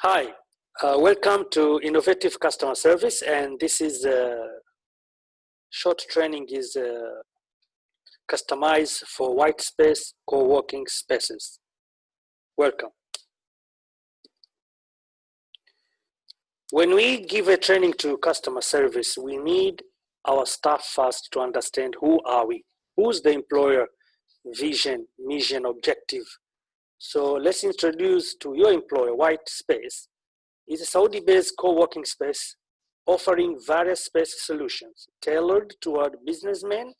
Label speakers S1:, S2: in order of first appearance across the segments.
S1: Hi, welcome to Innovative Customer Service, and this is short training is customized for white space co-working spaces. Welcome. When we give a training to customer service, we need our staff first to understand who are we, who's the employer, vision, mission, objective. So let's introduce to your employer White Space. It's a Saudi-based co-working space offering various space solutions tailored toward businessmen,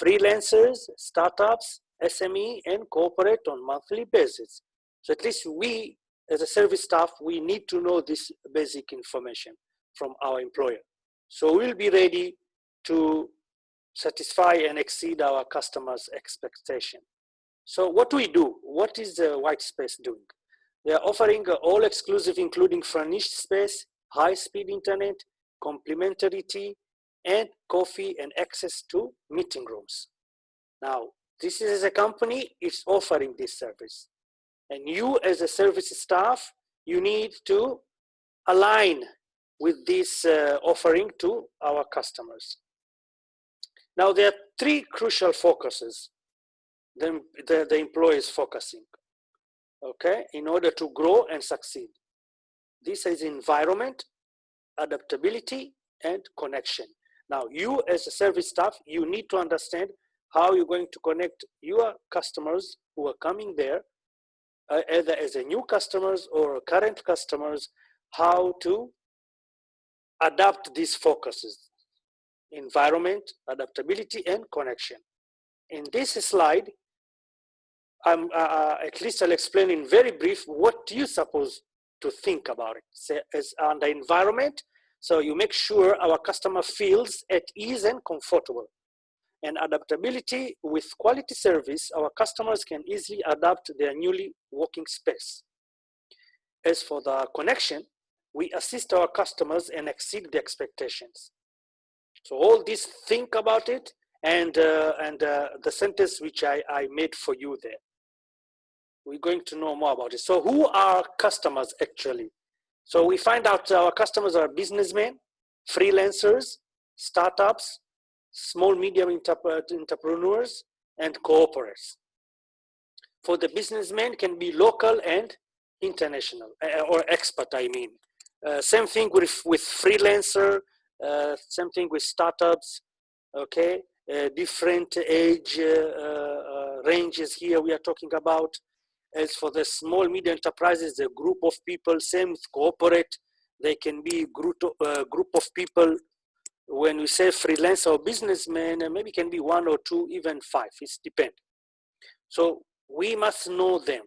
S1: freelancers, startups, SME, and corporate on monthly basis. So at least we, as a service staff, we need to know this basic information from our employer. So we'll be ready to satisfy and exceed our customers' expectation. So what do we do? What is the White Space doing? They are offering all exclusive, including furnished space, high-speed internet, complimentary tea, and coffee, and access to meeting rooms. Now, this is a company, it's offering this service. And you as a service staff, you need to align with this offering to our customers. Now, there are three crucial focuses the employee is focusing, okay, in order to grow and succeed. This is environment, adaptability, and connection. Now, you as a service staff, you need to understand how you're going to connect your customers who are coming there, either as a new customers or current customers, how to adapt these focuses: environment, adaptability, and connection. In this slide, at least I'll explain in very brief what you're supposed to think about it. So as on the environment, so you make sure our customer feels at ease and comfortable. And adaptability, with quality service, our customers can easily adapt their newly working space. As for the connection, we assist our customers and exceed the expectations. So all this, think about it, and the sentence which I made for you there. We're going to know more about it. So who are customers actually? So we find out our customers are businessmen, freelancers, startups, small medium entrepreneurs, and corporates. For the businessmen, can be local and international, or expert, I mean. Same thing with freelancer, same thing with startups, okay? Different age ranges here we are talking about. As for the small medium enterprises, a group of people, same with corporate, they can be group of people. When we say freelancer or businessman, maybe can be 1 or 2, even 5, it depends. So we must know them,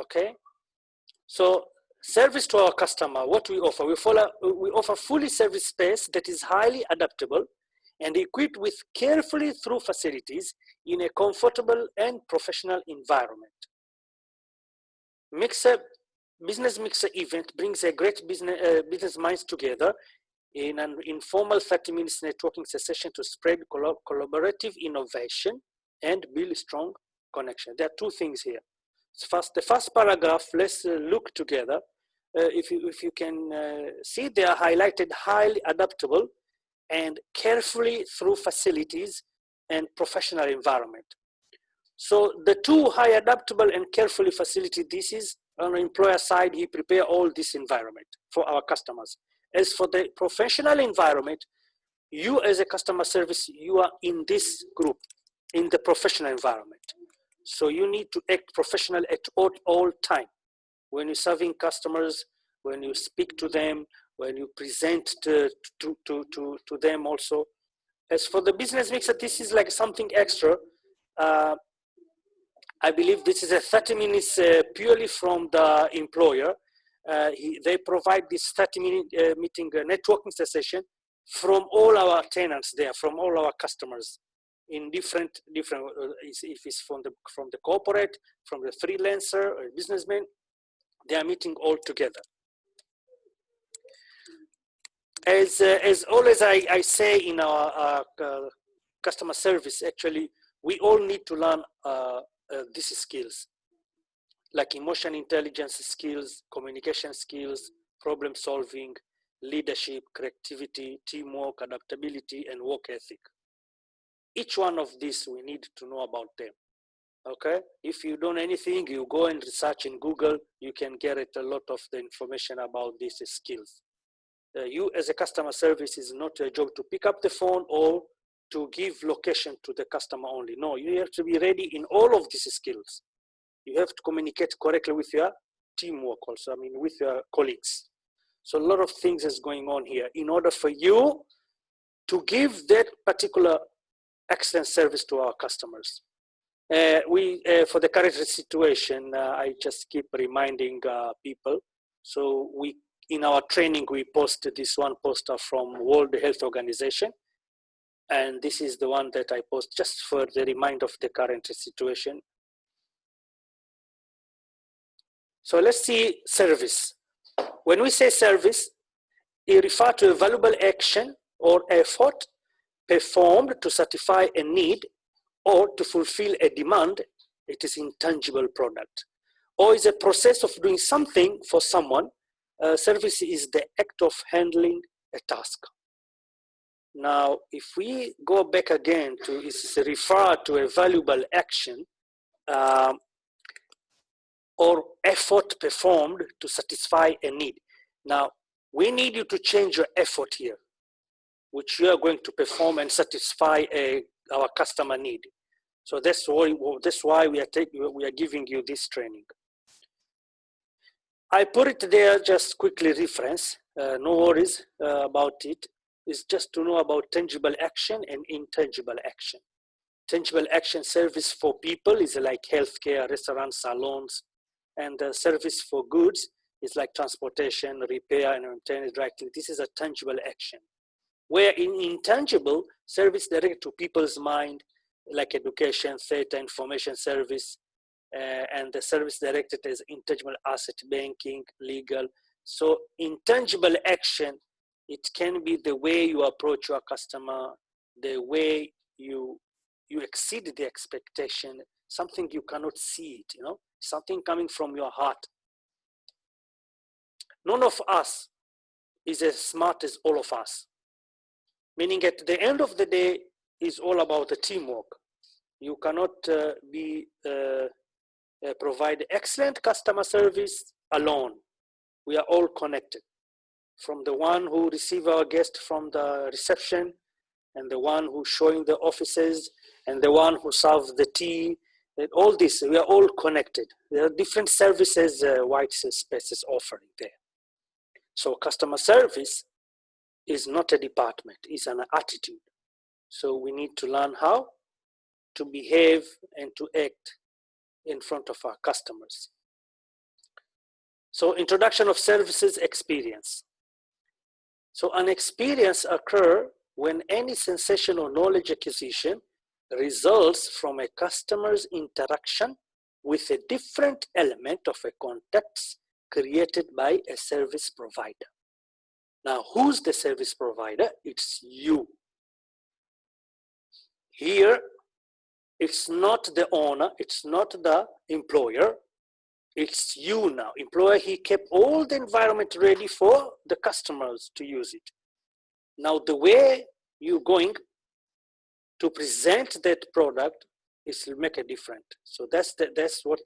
S1: okay? So service to our customer, what we offer? We offer fully service space that is highly adaptable and equipped with carefully through facilities in a comfortable and professional environment. Business mixer event brings a great business minds together in an informal 30 minutes networking session to spread collaborative innovation and build strong connection. There are two things here. The first paragraph, let's look together. If you can see, they are highlighted highly adaptable and carefully through facilities and professional environment. So the two, high adaptable and carefully facility, this is on the employer side, he prepare all this environment for our customers. As for the professional environment, you as a customer service, you are in this group, in the professional environment. So you need to act professional at all time. When you're serving customers, when you speak to them, when you present to them also. As for the business mixer, this is like something extra. I believe this is a 30 minutes purely from the employer. They provide this 30-minute meeting networking session from all our tenants there, from all our customers in different if it's from the corporate, from the freelancer or businessman, they are meeting all together. As always I say in our customer service, actually we all need to learn these skills. like emotion intelligence skills, communication skills, problem solving, leadership, creativity, teamwork, adaptability, and work ethic. Each one of these, we need to know about them. Okay, if you don't know anything, you go and research in Google, you can get a lot of the information about these skills. You as a customer service is not your job to pick up the phone or to give location to the customer only. No, you have to be ready in all of these skills. You have to communicate correctly with your teamwork also, I mean, with your colleagues. So a lot of things is going on here in order for you to give that particular excellent service to our customers. For the current situation, I just keep reminding people. So in our training, we posted this one poster from World Health Organization. And this is the one that I post just for the reminder of the current situation. So let's see service. When we say service, it refers to a valuable action or effort performed to satisfy a need or to fulfill a demand. It is intangible product. Or is a process of doing something for someone. Service is the act of handling a task. Now, if we go back again to it's referred to a valuable action or effort performed to satisfy a need. Now, we need you to change your effort here, which you are going to perform and satisfy our customer need. So that's why we are giving you this training. I put it there, just quickly reference, no worries about it. It's just to know about tangible action and intangible action. Tangible action service for people is like healthcare, restaurants, salons, and the service for goods is like transportation, repair, and maintenance directly. This is a tangible action. Where in intangible, service direct to people's mind, like education, theater, information service, and the service directed as intangible asset, banking, legal. So intangible action, it can be the way you approach your customer, the way you exceed the expectation, something you cannot see it, something coming from your heart. None of us is as smart as all of us. Meaning at the end of the day, is all about the teamwork. You cannot provide excellent customer service alone. We are all connected. From the one who receive our guest from the reception, and the one who's showing the offices, and the one who serves the tea, and all this, we are all connected. There are different services White Space is offering there. So customer service is not a department, it's an attitude. So we need to learn how to behave and to act in front of our customers. So introduction of services experience. So an experience occurs when any sensation or knowledge acquisition results from a customer's interaction with a different element of a context created by a service provider. Now, who's the service provider? It's you. Here, it's not the owner, it's not the employer, it's you now. Employer, he kept all the environment ready for the customers to use it. Now, the way you're going to present that product is to make a difference. So that's what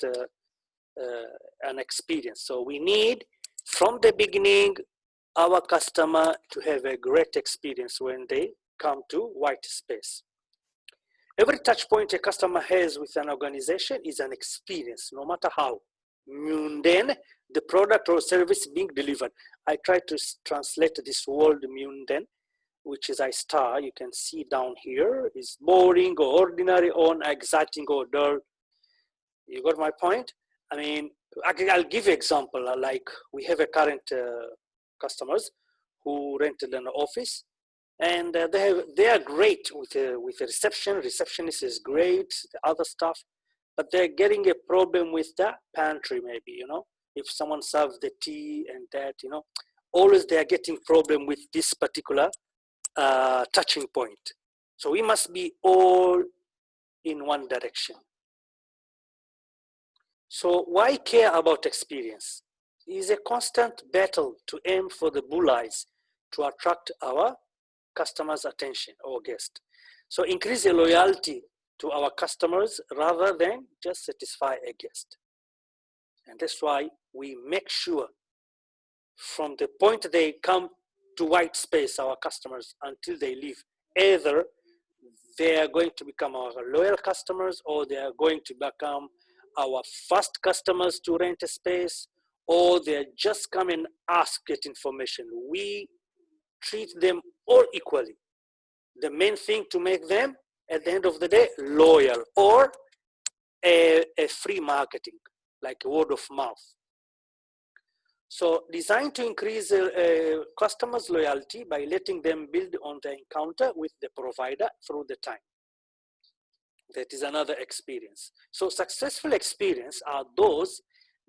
S1: an experience. So we need, from the beginning, our customer to have a great experience when they come to White Space. Every touch point a customer has with an organization is an experience, no matter how mundane the product or service being delivered. I try to translate this word mundane, which is you can see down here, is boring or ordinary or exciting or dull. You got my point? I mean, I'll give you an example. Like we have a current customers who rented an office, and they are great with the reception. Receptionist is great, the other stuff, but they're getting a problem with the pantry maybe, if someone serves the tea and that, always they are getting problem with this particular touching point. So we must be all in one direction. So why care about experience? It is a constant battle to aim for the bullseye to attract our customers' attention or guest. So increase the loyalty to our customers rather than just satisfy a guest. And that's why we make sure from the point they come to white space, our customers, until they leave, either they are going to become our loyal customers or they are going to become our first customers to rent a space, or they're just come and ask, get information. We treat them all equally. The main thing to make them, at the end of the day, loyal, or a free marketing, like word of mouth. So designed to increase customers' loyalty by letting them build on the encounter with the provider through the time. That is another experience. So successful experience are those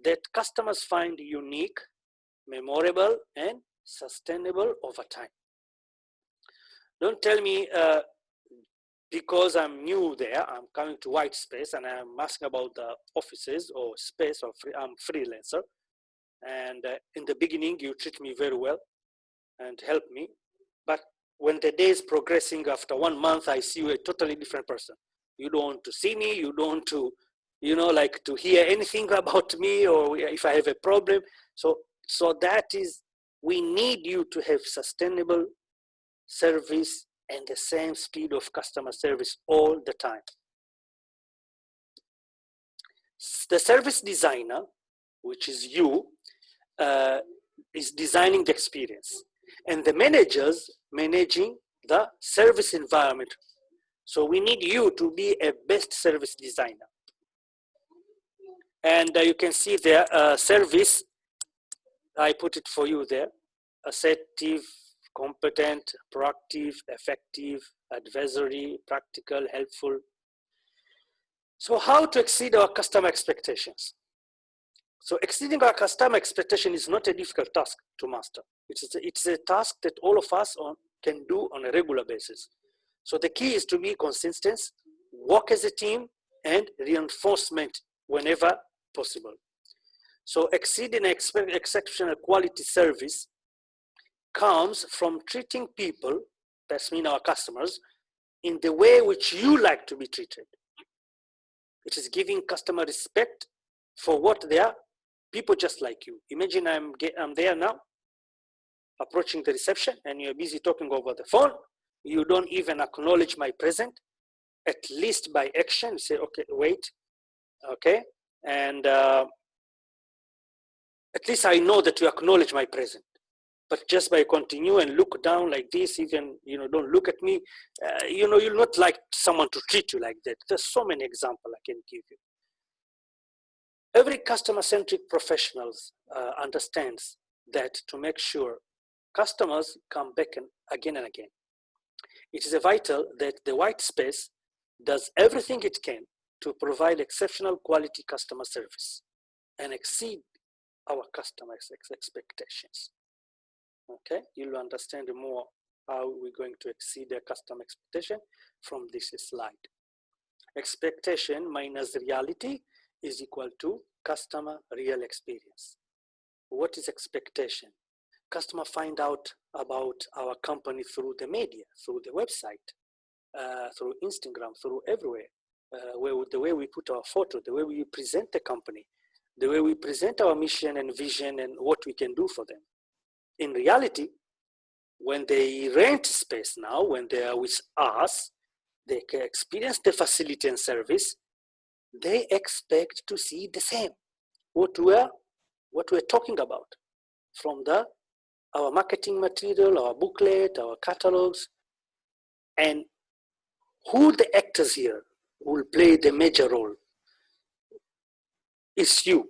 S1: that customers find unique, memorable, and sustainable over time. Don't tell me because I'm new there, I'm coming to white space and I'm asking about the offices or space, or I'm freelancer. And in the beginning, you treat me very well and help me. But when the day is progressing, after 1 month, I see you a totally different person. You don't want to see me. You don't want to, like to hear anything about me, or if I have a problem. So that is, we need you to have sustainable service and the same speed of customer service all the time. The service designer, which is you, is designing the experience, and the managers managing the service environment. So we need you to be a best service designer. And you can see there, service, I put it for you there: assertive, competent, proactive, effective, advisory, practical, helpful. So how to exceed our customer expectations? So exceeding our customer expectation is not a difficult task to master. It's a task that all of us can do on a regular basis. So the key is to be consistent, work as a team, and reinforcement whenever possible. So exceeding exceptional quality service comes from treating people, that's mean our customers, in the way which you like to be treated. It is giving customer respect for what they are, people just like you. Imagine I'm there now, approaching the reception, and you're busy talking over the phone. You don't even acknowledge my presence, at least by action. You say, okay, wait, okay, and at least I know that you acknowledge my presence. But just by continue and look down like this, even, don't look at me, you'll not like someone to treat you like that. There's so many examples I can give you. Every customer-centric professional understands that to make sure customers come back again and again, it is vital that the white space does everything it can to provide exceptional quality customer service and exceed our customers' expectations. Okay, you'll understand more how we're going to exceed their customer expectation from this slide. Expectation minus reality is equal to customer real experience. What is expectation? Customer find out about our company through the media, through the website, through Instagram, through everywhere. The way we put our photo, the way we present the company, the way we present our mission and vision and what we can do for them. In reality, when they rent space now, when they are with us, they can experience the facility and service. They expect to see the same, what we're talking about, from our marketing material, our booklet, our catalogs, and who the actors here will play the major role is you.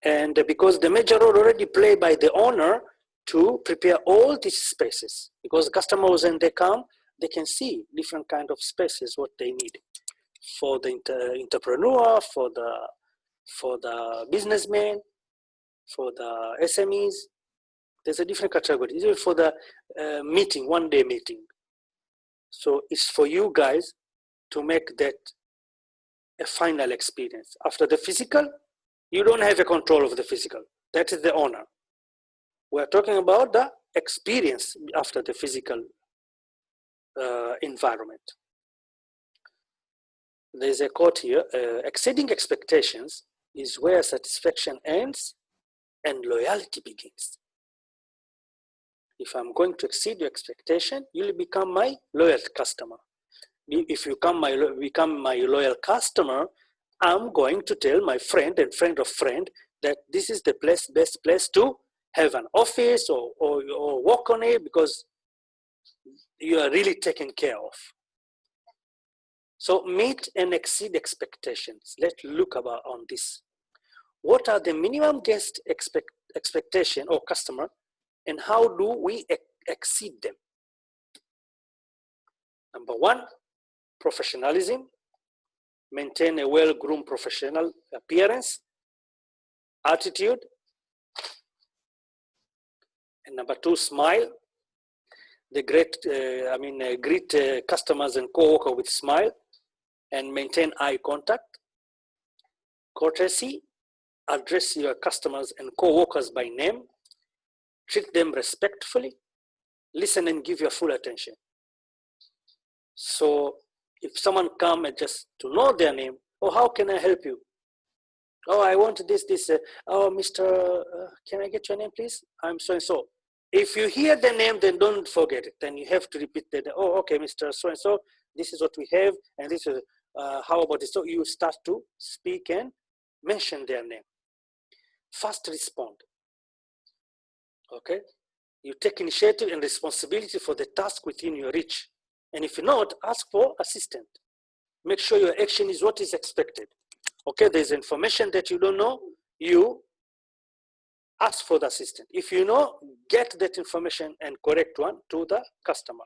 S1: And because the major role already played by the owner to prepare all these spaces, because customers, when they come, they can see different kind of spaces, what they need for the entrepreneur, for the businessman, for the SMEs. There's a different category. Even for the meeting, one-day meeting. So it's for you guys to make that a final experience. After the physical, You don't have a control of the physical. That is the owner. We're talking about the experience after the physical environment. There's a quote here, exceeding expectations is where satisfaction ends and loyalty begins. If I'm going to exceed your expectation, you'll become my loyal customer. If you become my loyal customer, I'm going to tell my friend and friend of friend that this is the best place to have an office or work on it because you are really taken care of. So meet and exceed expectations. Let's look on this. What are the minimum guest expectation or customer, and how do we exceed them? Number one, professionalism. Maintain a well-groomed professional appearance, attitude. And number two, smile. Greet customers and co-worker with smile and maintain eye contact. Courtesy. Address your customers and co-workers by name. Treat them respectfully. Listen and give your full attention. So if someone comes and just to know their name, oh, how can I help you? Oh, I want this. Oh, Mr. Can I get your name, please? I'm so-and-so. If you hear the name, then don't forget it. Then you have to repeat that. Oh, okay, Mr. So-and-so, this is what we have, and this is, how about this? So you start to speak and mention their name. Fast respond. Okay? You take initiative and responsibility for the task within your reach. And if not, ask for assistance. Make sure your action is what is expected. Okay, there's information that you don't know, you ask for the assistant. If you know, get that information and correct one to the customer.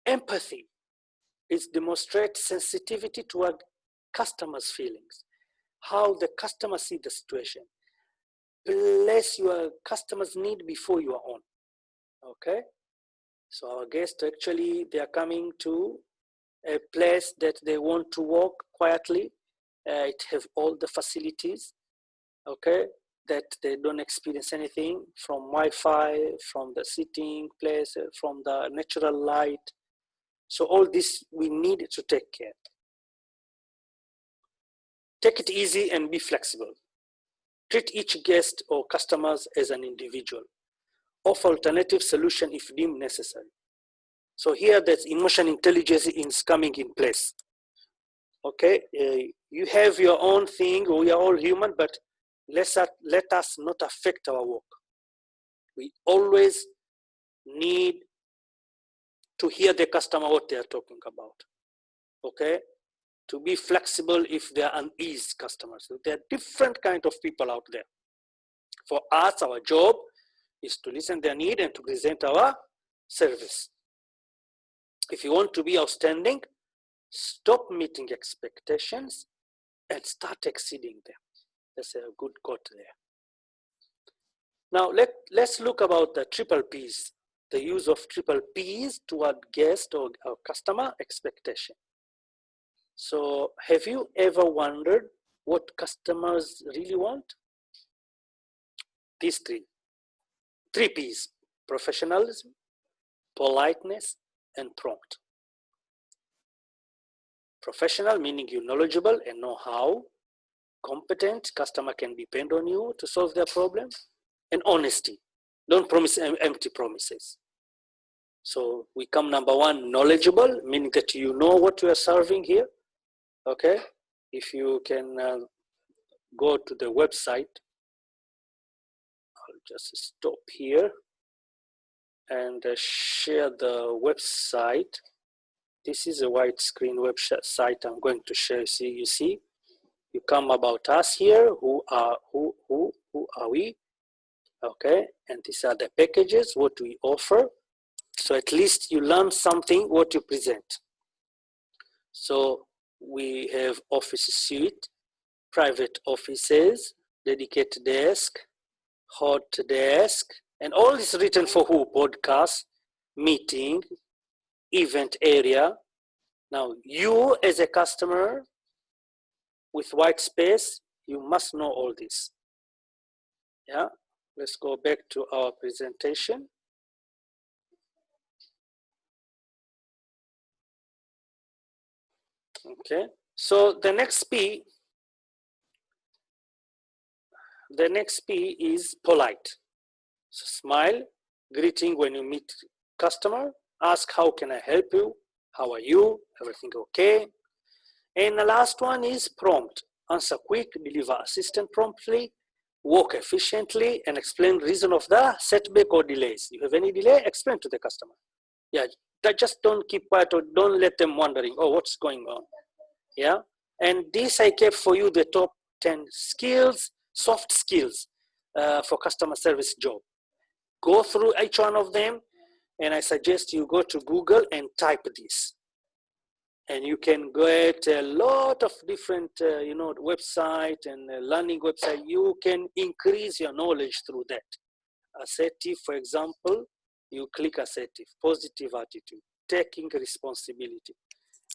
S1: Empathy is demonstrate sensitivity toward customers' feelings, how the customer see the situation. Place your customer's need before your own. Okay, so our guests actually, they are coming to a place that they want to work quietly. It have all the facilities, okay, that they don't experience anything from Wi-Fi, from the sitting place, from the natural light. So all this we need to take care. Take it easy and be flexible. Treat each guest or customers as an individual. Offer alternative solution if deemed necessary. So here that emotional intelligence is coming in place. Okay, you have your own thing, we are all human, but let us not affect our work. We always need to hear the customer what they are talking about. Okay, to be flexible if they are uneasy customers. So there are different kind of people out there. For us, our job is to listen their need and to present our service. If you want to be outstanding, stop meeting expectations and start exceeding them. That's a good quote there. Now let's look about the triple P's, the use of triple P's toward guest or customer expectation. So have you ever wondered what customers really want? These three P's: professionalism, politeness, and prompt. Professional, meaning you're knowledgeable and know how. Competent, customer can depend on you to solve their problem. And honesty, don't promise empty promises. So we come number one, knowledgeable, meaning that you know what you are serving here. Okay, if you can go to the website, I'll just stop here and share the website. This is a widescreen website I'm going to share. See, you see, you come about us here. Who are we? Okay, and these are the packages, what we offer. So at least you learn something what you present. So we have office suite, private offices, dedicated desk, hot desk, and all this written for who? Podcast, meeting, event area. Now you as a customer with white space, You must know all this. Yeah, let's go back to our presentation. Okay, so the next P is polite. So smile, greeting when you meet customer, ask how can I help you, how are you, everything okay. And the last one is prompt, answer quick, deliver assistance promptly, work efficiently, and explain reason of the setback or delays. You have any delay, explain to the customer. Yeah, that just don't keep quiet or don't let them wondering, oh, what's going on. Yeah, and this I kept for you the top 10 skills, soft skills for customer service job. Go through each one of them, and I suggest you go to Google and type this. And you can get a lot of different, website and learning website. You can increase your knowledge through that. Assertive, for example, you click assertive, positive attitude, taking responsibility.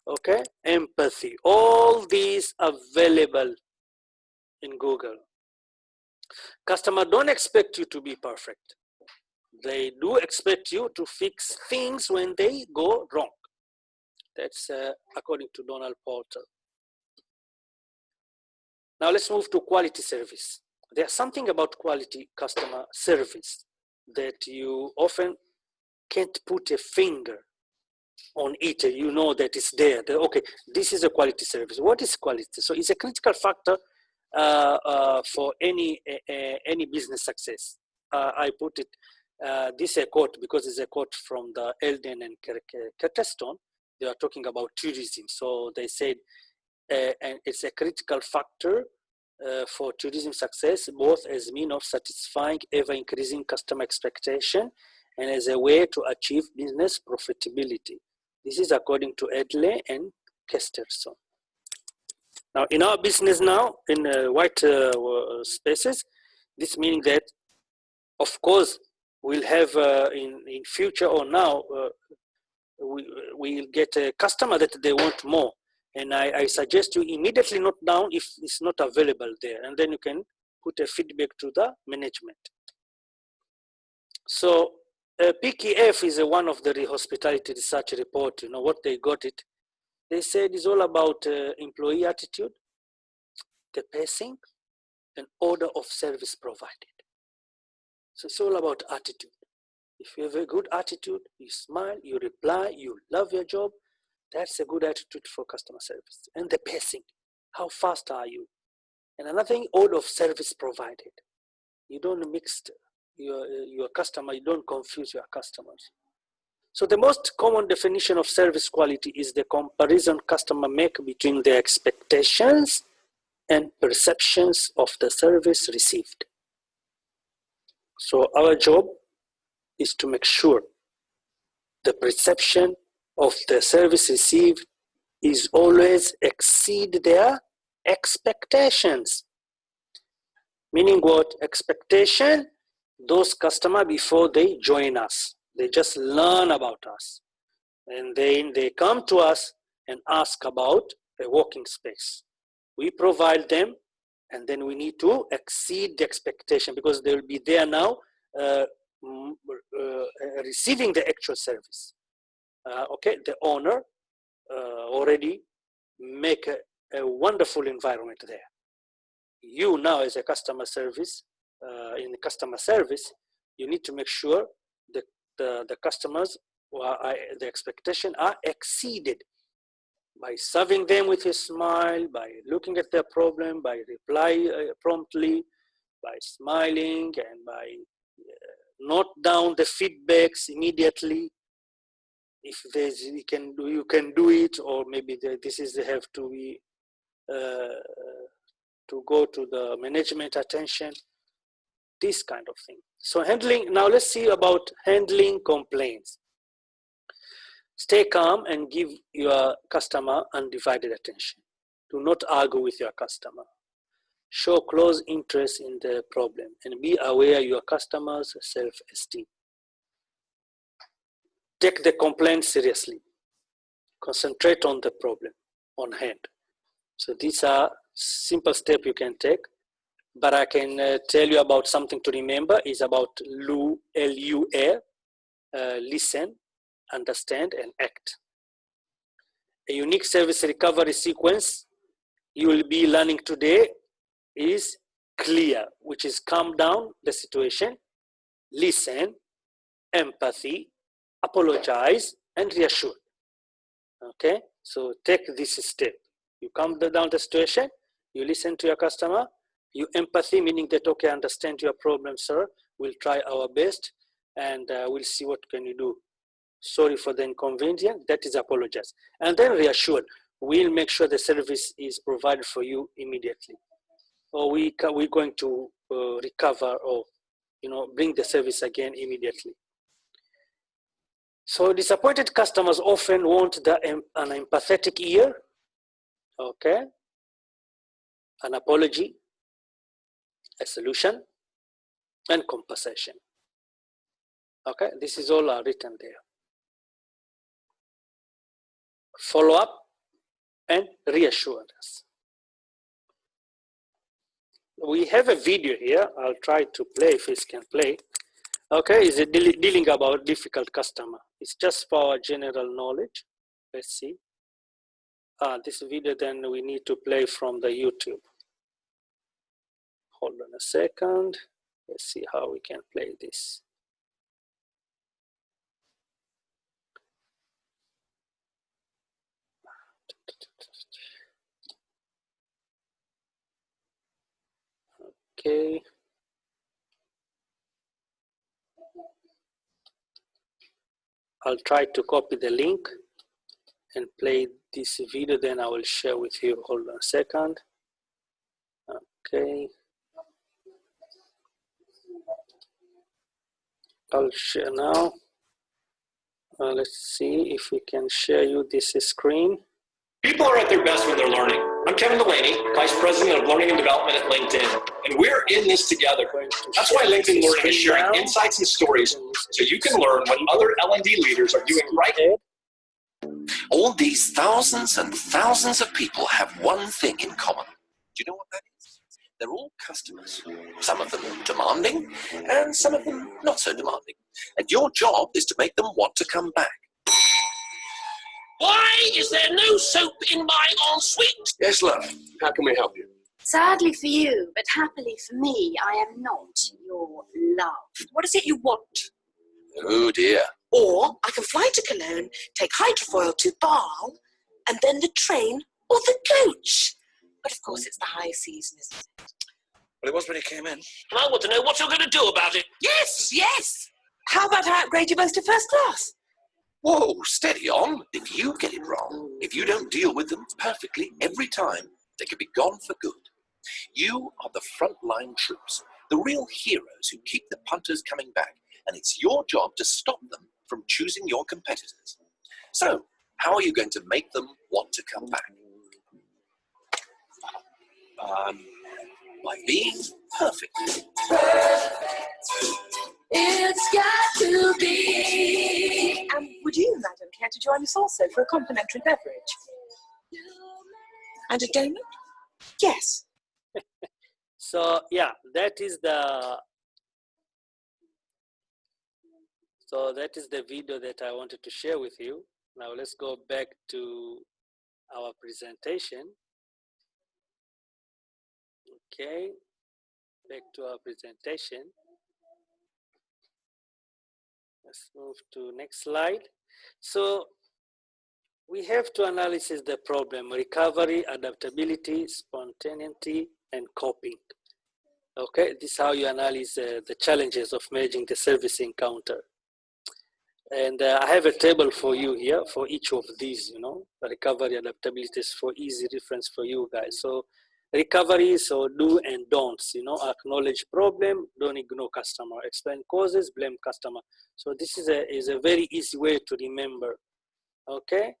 S1: Okay, empathy, all these available in Google. Customer don't expect you to be perfect. They do expect you to fix things when they go wrong. That's according to Donald Porter. Now let's move to quality service. There's something about quality customer service that you often can't put a finger on it. You know that it's there. Okay, this is a quality service. What is quality? So it's a critical factor for any business success. I put it, this is a quote because it's a quote from the Eldon and Ketterstone. They are talking about tourism. So they said, and it's a critical factor for tourism success, both as means of satisfying ever-increasing customer expectation and as a way to achieve business profitability. This is according to Edley and Kesterson. Now, in our business now, in white spaces, this meaning that, of course, we'll have in future or now, we'll get a customer that they want more. And I suggest you immediately note down if it's not available there, and then you can put a feedback to the management. So PKF is one of the hospitality research report. You know what they got it. They said it's all about employee attitude, the pacing, and order of service provided. So it's all about attitude. If you have a good attitude, you smile, you reply, you love your job, that's a good attitude for customer service. And the pacing, how fast are you? And another thing, order of service provided. You don't mix your customer, you don't confuse your customers. So the most common definition of service quality is the comparison customer make between their expectations and perceptions of the service received. So our job is to make sure the perception of the service received is always exceed their expectations. Meaning what? Expectation, those customers before they join us, they just learn about us. And then they come to us and ask about a working space. We provide them, and then we need to exceed the expectation because they will be there now receiving the actual service. Okay, the owner already make a wonderful environment there. You now as a customer service, in the customer service, you need to make sure that the customers, the expectation are exceeded by serving them with a smile, by looking at their problem, by reply promptly, by smiling, and by note down the feedbacks immediately. If there's you can do it, or maybe this is have to be to go to the management attention, this kind of thing. So handling, now let's see about handling complaints. Stay calm and give your customer undivided attention. Do not argue with your customer. Show close interest in the problem and be aware of your customer's self-esteem. Take the complaint seriously. Concentrate on the problem on hand. So these are simple step you can take, but I can tell you about something to remember is about L-U-A, listen, understand, and act. A unique service recovery sequence you will be learning today is clear, which is calm down the situation, listen, empathy, apologize, and reassure. Okay, so take this step. You calm down the situation, you listen to your customer, you empathy, meaning that, okay, I understand your problem, sir. We'll try our best, and we'll see what can you do. Sorry for the inconvenience, that is apologize. And then reassure, we'll make sure the service is provided for you immediately. Or we're going to recover or bring the service again immediately. So disappointed customers often want an empathetic ear, okay, an apology, a solution, and compensation. Okay, this is all written there. Follow up and reassurance. We have a video here. I'll try to play if it can play. Okay, is it dealing about difficult customer? It's just for our general knowledge. Let's see. This video then we need to play from the YouTube. Hold on a second. Let's see how we can play this. Okay. I'll try to copy the link and play this video, then I will share with you. Hold on a second. Okay. I'll share now. Let's see if we can share you this screen.
S2: People are at their best when they're learning. I'm Kevin Delaney, Vice President of Learning and Development at LinkedIn, and we're in this together. That's why LinkedIn Learning is sharing insights and stories so you can learn what other L&D leaders are doing right.
S3: All these thousands and thousands of people have one thing in common. Do you know what that is? They're all customers. Some of them demanding, and some of them not so demanding. And your job is to make them want to come back.
S2: Why is there no soap in my ensuite?
S3: Yes, love. How can we help you?
S4: Sadly for you, but happily for me, I am not your love. What is it you want?
S3: Oh, dear.
S4: Or I can fly to Cologne, take hydrofoil to Basel, and then the train or the coach. But of course it's the high season, isn't it?
S3: Well, it was when he came in.
S2: And I want to know what you're going to do about it.
S4: Yes, yes! How about I upgrade you both to first class?
S3: Whoa, steady on. If you get it wrong, if you don't deal with them perfectly every time, they could be gone for good. You are the frontline troops, the real heroes who keep the punters coming back, and it's your job to stop them from choosing your competitors. So, how are you going to make them want to come back? By being perfect.
S4: It's got to be. And would you, madam, care to join us also for a complimentary beverage? And a donut? Yes.
S1: So yeah, that is the video that I wanted to share with you. Now let's go back to our presentation. Okay, back to our presentation. Let's move to next slide. So we have to analyze the problem: recovery, adaptability, spontaneity, and coping. Okay, this is how you analyze the challenges of managing the service encounter. And I have a table for you here for each of these, recovery, adaptability is for easy reference for you guys. So recovery, so do and don'ts, acknowledge problem, don't ignore customer, explain causes, blame customer. So this is a very easy way to remember, okay?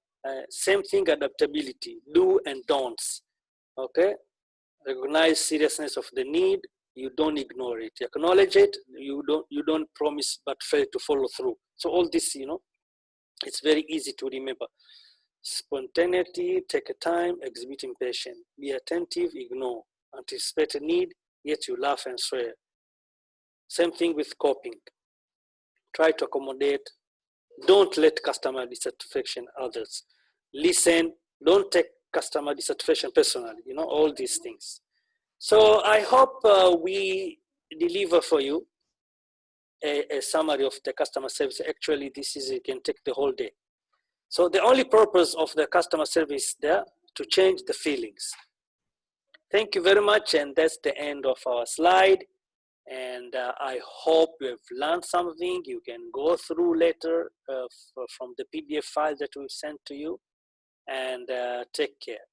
S1: Same thing, adaptability, do and don'ts, okay? Recognize seriousness of the need, you don't ignore it. You acknowledge it, you don't promise but fail to follow through. So all this, it's very easy to remember. Spontaneity, take a time, exhibit impatience. Be attentive, ignore. Anticipate a need, yet you laugh and swear. Same thing with coping. Try to accommodate. Don't let customer dissatisfaction others. Listen, don't take customer dissatisfaction personally, you know, all these things. So I hope we deliver for you a summary of the customer service. Actually, it can take the whole day. So the only purpose of the customer service there to change the feelings. Thank you very much, and that's the end of our slide. And I hope you have learned something. You can go through later from the PDF file that we've sent to you, and take care.